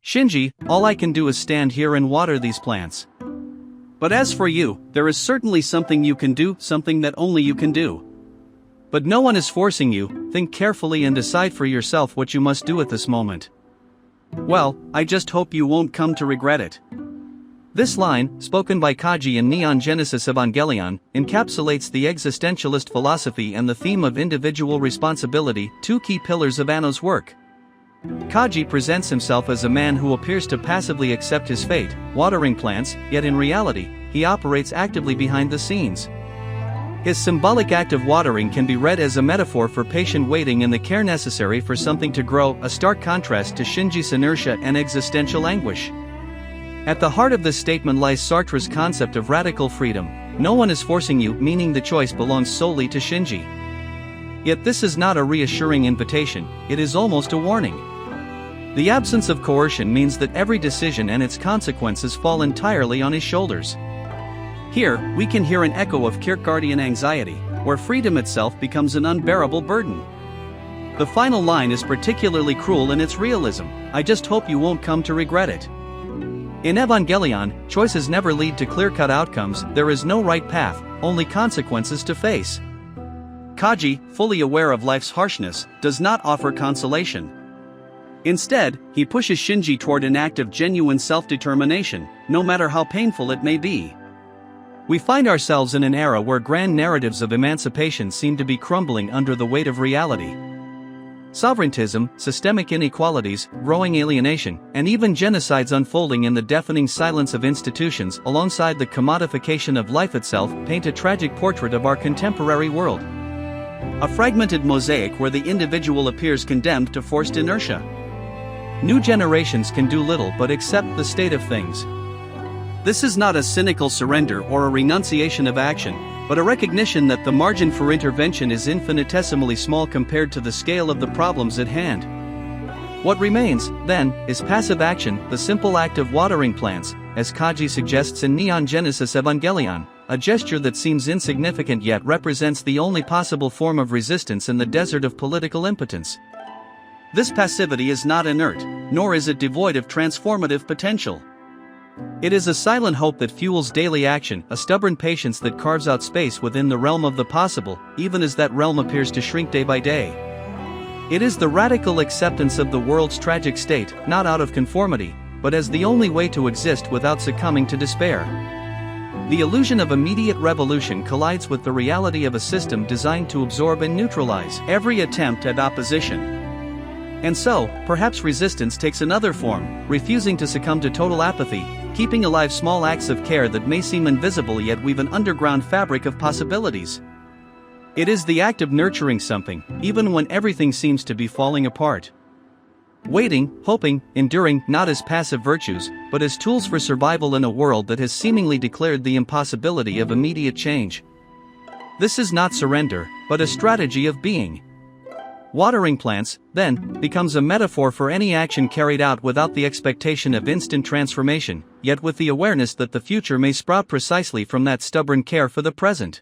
Shinji, all I can do is stand here and water these plants. But as for you, there is certainly something you can do, something that only you can do. But no one is forcing you. Think carefully and decide for yourself what you must do at this moment. Well, I just hope you won't come to regret it. This line, spoken by Kaji in Neon Genesis Evangelion, encapsulates the existentialist philosophy and the theme of individual responsibility, two key pillars of Anno's work. Kaji presents himself as a man who appears to passively accept his fate, watering plants, yet in reality, he operates actively behind the scenes. His symbolic act of watering can be read as a metaphor for patient waiting and the care necessary for something to grow, a stark contrast to Shinji's inertia and existential anguish. At the heart of this statement lies Sartre's concept of radical freedom. No one is forcing you, meaning the choice belongs solely to Shinji. Yet this is not a reassuring invitation, it is almost a warning. The absence of coercion means that every decision and its consequences fall entirely on his shoulders. Here, we can hear an echo of Kierkegaardian anxiety, where freedom itself becomes an unbearable burden. The final line is particularly cruel in its realism. I just hope you won't come to regret it. In Evangelion, choices never lead to clear-cut outcomes. There is no right path, only consequences to face. Kaji, fully aware of life's harshness, does not offer consolation. Instead, he pushes Shinji toward an act of genuine self-determination, no matter how painful it may be. We find ourselves in an era where grand narratives of emancipation seem to be crumbling under the weight of reality. Sovereigntism, systemic inequalities, growing alienation, and even genocides unfolding in the deafening silence of institutions alongside the commodification of life itself paint a tragic portrait of our contemporary world. A fragmented mosaic where the individual appears condemned to forced inertia. New generations can do little but accept the state of things. This is not a cynical surrender or a renunciation of action, but a recognition that the margin for intervention is infinitesimally small compared to the scale of the problems at hand. What remains, then, is passive action, the simple act of watering plants, as Kaji suggests in Neon Genesis Evangelion, a gesture that seems insignificant yet represents the only possible form of resistance in the desert of political impotence. This passivity is not inert, nor is it devoid of transformative potential. It is a silent hope that fuels daily action, a stubborn patience that carves out space within the realm of the possible, even as that realm appears to shrink day by day. It is the radical acceptance of the world's tragic state, not out of conformity, but as the only way to exist without succumbing to despair. The illusion of immediate revolution collides with the reality of a system designed to absorb and neutralize every attempt at opposition. And so, perhaps resistance takes another form, refusing to succumb to total apathy, keeping alive small acts of care that may seem invisible yet weave an underground fabric of possibilities. It is the act of nurturing something, even when everything seems to be falling apart. Waiting, hoping, enduring, not as passive virtues, but as tools for survival in a world that has seemingly declared the impossibility of immediate change. This is not surrender, but a strategy of being. Watering plants, then, becomes a metaphor for any action carried out without the expectation of instant transformation, yet with the awareness that the future may sprout precisely from that stubborn care for the present.